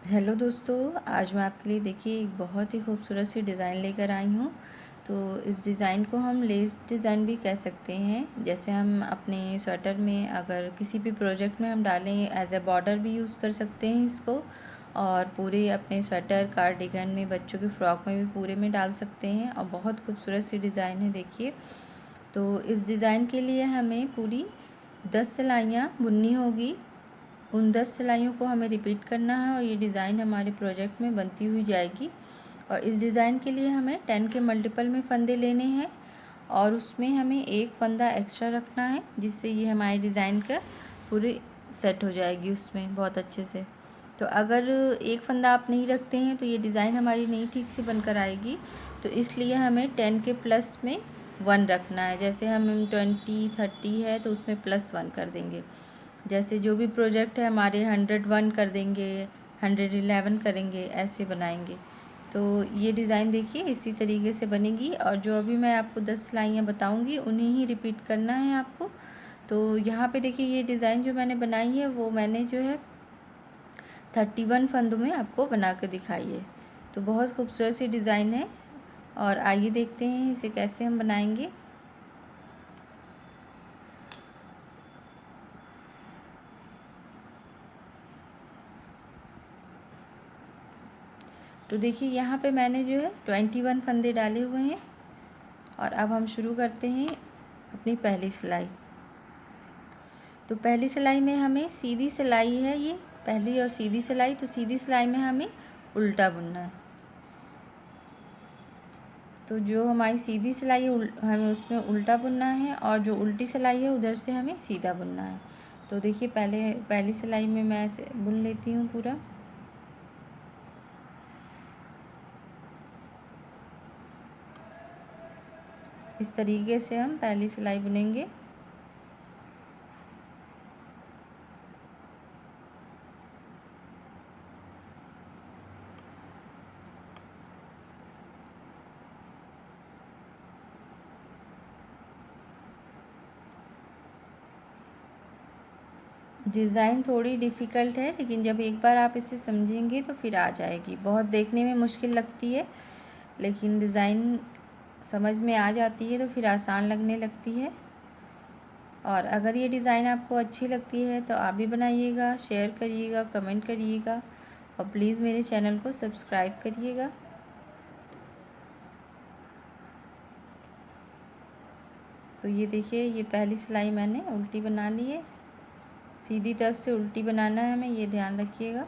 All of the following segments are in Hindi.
हेलो दोस्तों, आज मैं आपके लिए देखिए एक बहुत ही खूबसूरत सी डिज़ाइन लेकर आई हूँ। तो इस डिज़ाइन को हम लेस डिज़ाइन भी कह सकते हैं। जैसे हम अपने स्वेटर में अगर किसी भी प्रोजेक्ट में हम डालें, एज ए बॉर्डर भी यूज़ कर सकते हैं इसको। और पूरे अपने स्वेटर, कार्डिगन में, बच्चों की फ़्रॉक में भी पूरे में डाल सकते हैं। और बहुत खूबसूरत सी डिज़ाइन है देखिए। तो इस डिज़ाइन के लिए हमें पूरी 10 सिलाइयाँ बुननी होगी। उन 10 सिलाइयों को हमें रिपीट करना है और ये डिज़ाइन हमारे प्रोजेक्ट में बनती हुई जाएगी। और इस डिज़ाइन के लिए हमें 10 के मल्टीपल में फंदे लेने हैं और उसमें हमें एक फंदा एक्स्ट्रा रखना है, जिससे ये हमारे डिज़ाइन का पूरी सेट हो जाएगी उसमें बहुत अच्छे से। तो अगर एक फंदा आप नहीं रखते हैं तो ये डिज़ाइन हमारी नहीं ठीक से बनकर आएगी। तो इसलिए हमें 10 के प्लस में 1 रखना है। जैसे हम 20 30 है तो उसमें +1 कर देंगे। जैसे जो भी प्रोजेक्ट है हमारे 101 कर देंगे, 111 करेंगे, ऐसे बनाएंगे। तो ये डिज़ाइन देखिए इसी तरीके से बनेगी। और जो अभी मैं आपको 10 सिलाइयाँ बताऊँगी उन्हें ही रिपीट करना है आपको। तो यहाँ पे देखिए ये डिज़ाइन जो मैंने बनाई है वो मैंने जो है 31 फंदों में आपको बना कर दिखाई है। तो बहुत खूबसूरत सी डिज़ाइन है। और आइए देखते हैं इसे कैसे हम बनाएंगे। तो देखिए यहाँ पे मैंने जो है 21 फंदे डाले हुए हैं। और अब हम शुरू करते हैं अपनी पहली सिलाई। तो पहली सिलाई में हमें सीधी सिलाई है, ये पहली और सीधी सिलाई। तो सीधी सिलाई में हमें उल्टा बुनना है। तो जो हमारी सीधी सिलाई है हमें उसमें उल्टा बुनना है, और जो उल्टी सिलाई है उधर से हमें सीधा बुनना है। तो देखिए पहली सिलाई में मैं ऐसे बुन लेती हूँ पूरा। इस तरीके से हम पहली सिलाई बुनेंगे। डिज़ाइन थोड़ी डिफ़िकल्ट है, लेकिन जब एक बार आप इसे समझेंगे तो फिर आ जाएगी। बहुत देखने में मुश्किल लगती है, लेकिन डिज़ाइन समझ में आ जाती है तो फिर आसान लगने लगती है। और अगर ये डिज़ाइन आपको अच्छी लगती है तो आप भी बनाइएगा, शेयर करिएगा, कमेंट करिएगा और प्लीज़ मेरे चैनल को सब्सक्राइब करिएगा। तो ये देखिए ये पहली सिलाई मैंने उल्टी बना ली है। सीधी तरफ से उल्टी बनाना है हमें, ये ध्यान रखिएगा।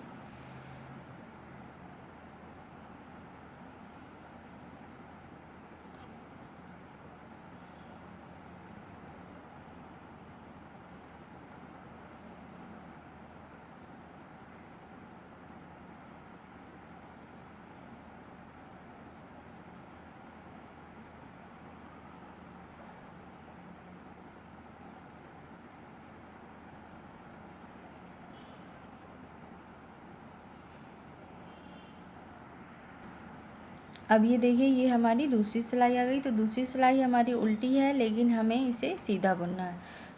अब ये देखिए ये हमारी दूसरी सिलाई आ गई। तो दूसरी सिलाई हमारी उल्टी है, लेकिन हमें इसे सीधा बुनना है।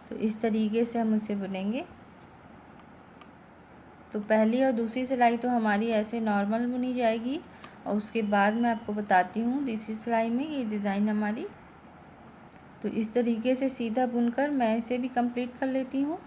तो इस तरीके से हम इसे बुनेंगे। तो पहली और दूसरी सिलाई तो हमारी ऐसे नॉर्मल बुनी जाएगी, और उसके बाद मैं आपको बताती हूँ तीसरी सिलाई में ये डिज़ाइन हमारी। तो इस तरीके से सीधा बुनकर मैं इसे भी कंप्लीट कर लेती हूँ।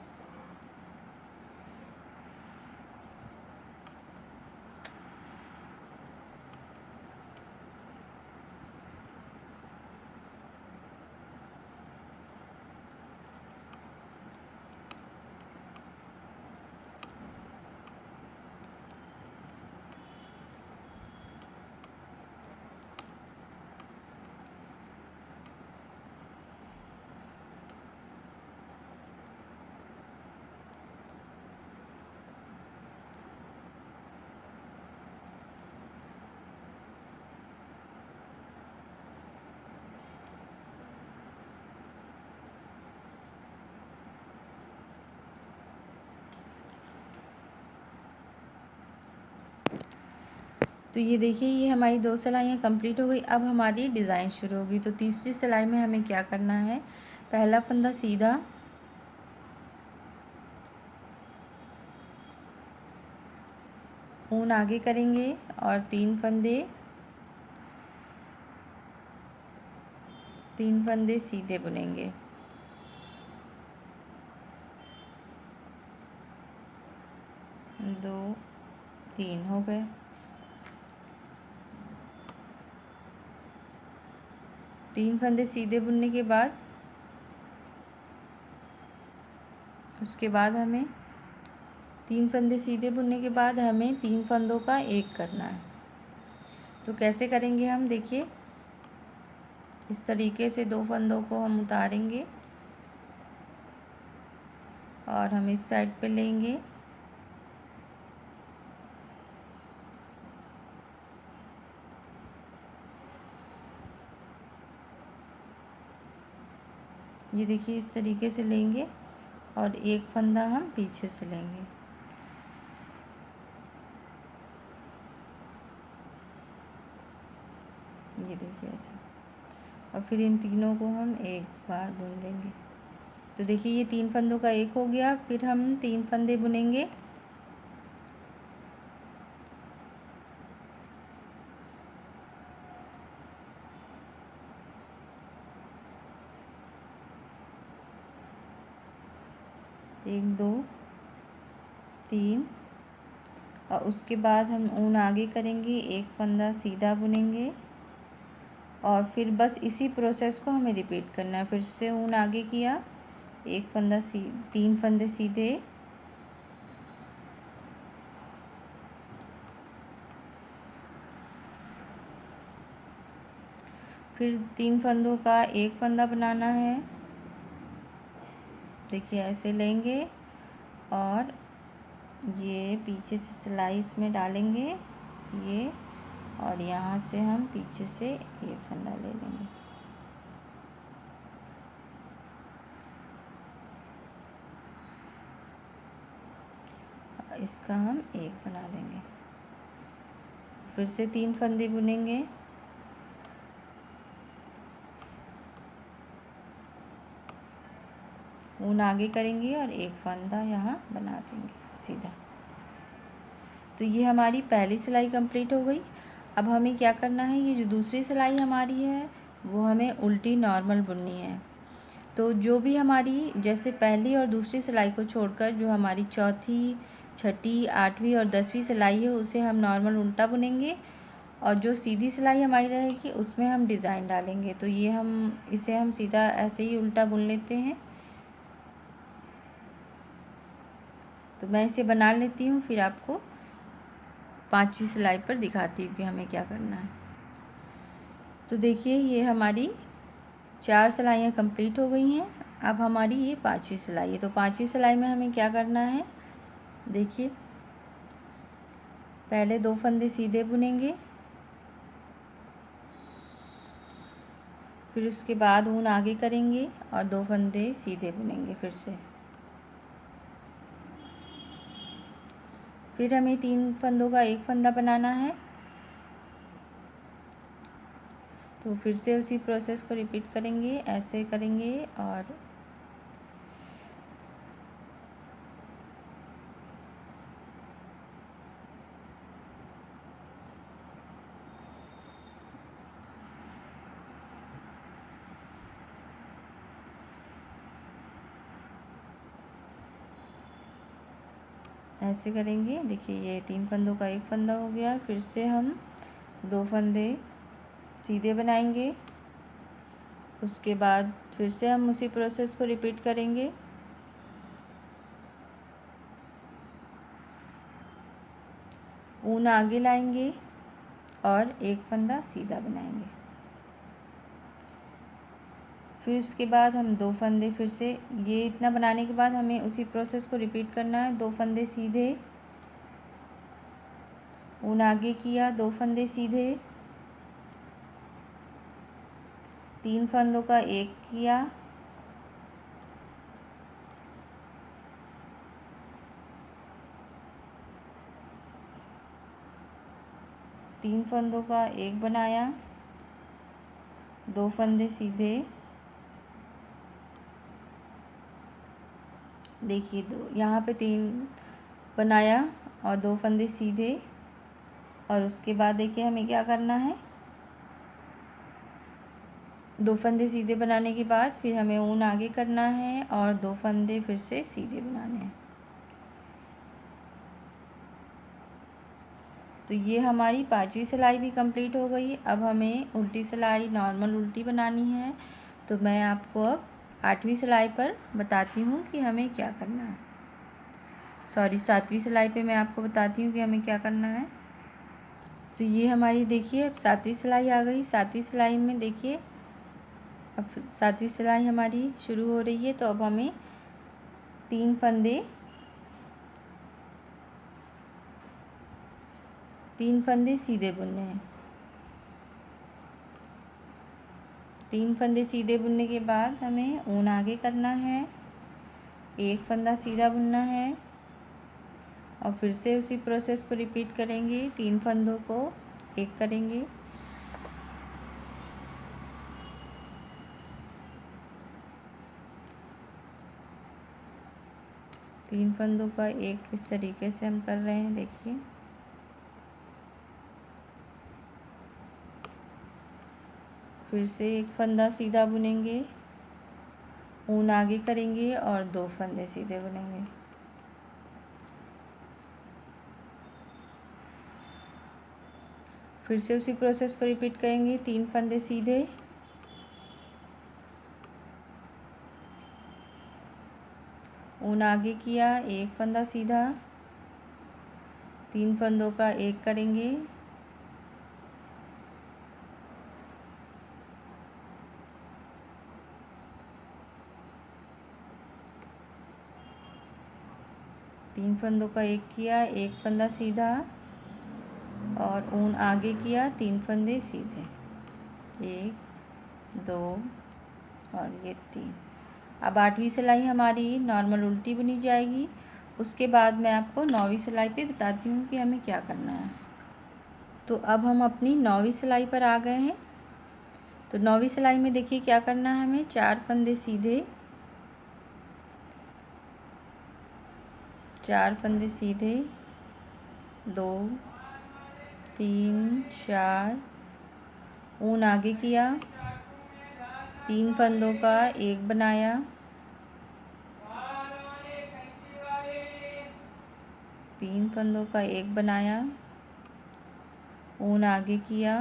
तो ये देखिए ये हमारी 2 सिलाइयाँ कंप्लीट हो गई। अब हमारी डिज़ाइन शुरू होगी। तो तीसरी सिलाई में हमें क्या करना है, पहला फंदा सीधा, ऊन आगे करेंगे और 3 फंदे सीधे बुनेंगे। 2 3 हो गए। तीन फंदे सीधे बुनने के बाद हमें 3 फंदों का एक करना है। तो कैसे करेंगे हम, देखिए इस तरीके से 2 फंदों को हम उतारेंगे और हम इस साइड पे लेंगे। ये देखिए इस तरीके से लेंगे और एक फंदा हम पीछे से लेंगे। ये देखिए ऐसे, और फिर इन तीनों को हम एक बार बुन देंगे। तो देखिए ये 3 फंदों का एक हो गया। फिर हम 3 फंदे बुनेंगे। एक, दो, तीन, और उसके बाद हम ऊन आगे करेंगे, एक फंदा सीधा बुनेंगे और फिर बस इसी प्रोसेस को हमें रिपीट करना है। फिर से ऊन आगे किया, एक फंदा 3 फंदे सीधे, फिर 3 फंदों का एक फंदा बनाना है। देखिए ऐसे लेंगे और ये पीछे से सिलाई इसमें डालेंगे, ये, और यहाँ से हम पीछे से ये फंदा ले लेंगे। इसका हम एक बना देंगे। फिर से 3 फंदे बुनेंगे। ऊन आगे करेंगे और एक फंदा यहाँ बना देंगे सीधा। तो ये हमारी पहली सिलाई कंप्लीट हो गई। अब हमें क्या करना है, ये जो दूसरी सिलाई हमारी है वो हमें उल्टी नॉर्मल बुननी है। तो जो भी हमारी, जैसे पहली और दूसरी सिलाई को छोड़कर जो हमारी चौथी, छठी, 8वीं और 10वीं सिलाई है उसे हम नॉर्मल उल्टा बुनेंगे, और जो सीधी सिलाई हमारी रहेगी उसमें हम डिज़ाइन डालेंगे। तो ये इसे हम सीधा ऐसे ही उल्टा बुन लेते हैं। तो मैं इसे बना लेती हूँ, फिर आपको 5वीं सिलाई पर दिखाती हूँ कि हमें क्या करना है। तो देखिए ये हमारी 4 सिलाइयाँ कंप्लीट हो गई हैं। अब हमारी ये 5वीं सिलाई है। तो 5वीं सिलाई में हमें क्या करना है, देखिए पहले 2 फंदे सीधे बुनेंगे, फिर उसके बाद ऊन आगे करेंगे और 2 फंदे सीधे बुनेंगे फिर से। फिर हमें 3 फंदों का एक फंदा बनाना है। तो फिर से उसी प्रोसेस को रिपीट करेंगे, ऐसे करेंगे और ऐसे करेंगे। देखिए ये 3 फंदों का एक फंदा हो गया। फिर से हम 2 फंदे सीधे बनाएंगे, उसके बाद फिर से हम उसी प्रोसेस को रिपीट करेंगे। ऊन आगे लाएंगे और एक फंदा सीधा बनाएंगे। फिर उसके बाद हम 2 फंदे, फिर से ये इतना बनाने के बाद हमें उसी प्रोसेस को रिपीट करना है। 2 फंदे सीधे, ऊन आगे किया, 2 फंदे सीधे, 3 फंदों का एक किया, तीन फंदों का एक बनाया, 2 फंदे सीधे, देखिए दो यहाँ पे 3 बनाया और 2 फंदे सीधे, और उसके बाद देखिए हमें क्या करना है, 2 फंदे सीधे बनाने के बाद फिर हमें ऊन आगे करना है और 2 फंदे फिर से सीधे बनाने हैं। तो ये हमारी 5वीं सिलाई भी कंप्लीट हो गई। अब हमें उल्टी सिलाई नॉर्मल उल्टी बनानी है। तो मैं आपको अब 8वीं सिलाई पर बताती हूँ कि हमें क्या करना है। सॉरी, 7वीं सिलाई पे मैं आपको बताती हूँ कि हमें क्या करना है। तो ये हमारी देखिए अब 7वीं सिलाई आ गई। 7वीं सिलाई में देखिए अब 7वीं सिलाई हमारी शुरू हो रही है। तो अब हमें 3 फंदे सीधे बुनने हैं। 3 फंदे सीधे बुनने के बाद हमें ऊन आगे करना है, 1 फंदा सीधा बुनना है और फिर से उसी प्रोसेस को रिपीट करेंगे। 3 फंदों को एक करेंगे, तीन फंदों का एक इस तरीके से हम कर रहे हैं। देखिए फिर से 1 फंदा सीधा बुनेंगे, ऊन आगे करेंगे और 2 फंदे सीधे बुनेंगे। फिर से उसी प्रोसेस को रिपीट करेंगे। 3 फंदे सीधे, ऊन आगे किया, 1 फंदा सीधा, 3 फंदों का एक करेंगे, तीन फंदों का एक किया, 1 फंदा सीधा और ऊन आगे किया, 3 फंदे सीधे, 1 2 और ये 3। अब 8वीं सिलाई हमारी नॉर्मल उल्टी बुनी जाएगी। उसके बाद मैं आपको 9वीं सिलाई पे बताती हूँ कि हमें क्या करना है। तो अब हम अपनी 9वीं सिलाई पर आ गए हैं। तो 9वीं सिलाई में देखिए क्या करना है हमें, 4 फंदे सीधे, 4 फंदे सीधे, 2 3 4, ऊन आगे किया, 3 फंदों का एक बनाया, 3 फंदों का एक बनाया, ऊन आगे किया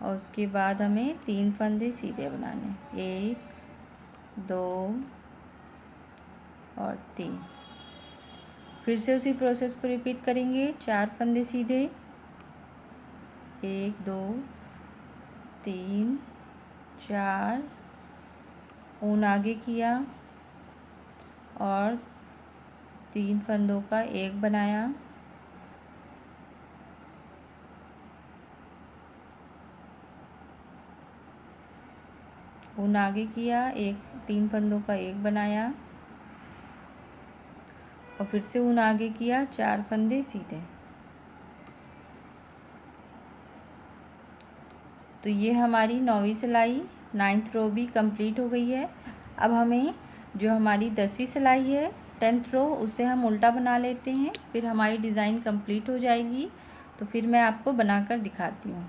और उसके बाद हमें 3 फंदे सीधे बनाने, 1 2 और 3। फिर से उसी प्रोसेस को रिपीट करेंगे। 4 फंदे सीधे, 1 2 3 4, ऊन आगे किया और 3 फंदों का एक बनाया, ऊन आगे किया, 3 फंदों का एक बनाया और फिर से ऊन आगे किया, 4 फंदे सीधे। तो ये हमारी 9वीं सिलाई 9th रो भी कंप्लीट हो गई है। अब हमें जो हमारी 10वीं सिलाई है 10th रो, उसे हम उल्टा बना लेते हैं, फिर हमारी डिज़ाइन कंप्लीट हो जाएगी। तो फिर मैं आपको बनाकर दिखाती हूँ।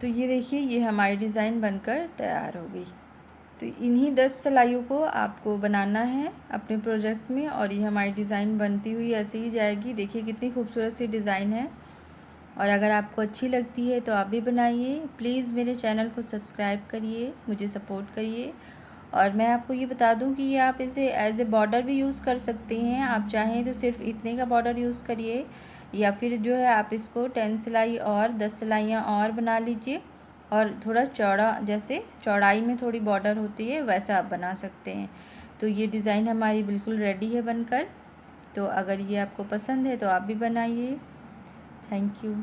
तो ये देखिए ये हमारी डिज़ाइन बनकर तैयार हो गई। तो इन्हीं 10 सिलाइयों को आपको बनाना है अपने प्रोजेक्ट में और ये हमारी डिज़ाइन बनती हुई ऐसे ही जाएगी। देखिए कितनी खूबसूरत सी डिज़ाइन है और अगर आपको अच्छी लगती है तो आप भी बनाइए। प्लीज़ मेरे चैनल को सब्सक्राइब करिए, मुझे सपोर्ट करिए। और मैं आपको ये बता दूं कि ये आप इसे एज ए बॉर्डर भी यूज़ कर सकते हैं। आप चाहें तो सिर्फ इतने का बॉर्डर यूज़ करिए या फिर जो है आप इसको 10 सिलाई और 10 सिलाइयाँ और बना लीजिए और थोड़ा चौड़ा, जैसे चौड़ाई में थोड़ी बॉर्डर होती है वैसा आप बना सकते हैं। तो ये डिज़ाइन हमारी बिल्कुल रेडी है बनकर। तो अगर ये आपको पसंद है तो आप भी बनाइए। Thank you.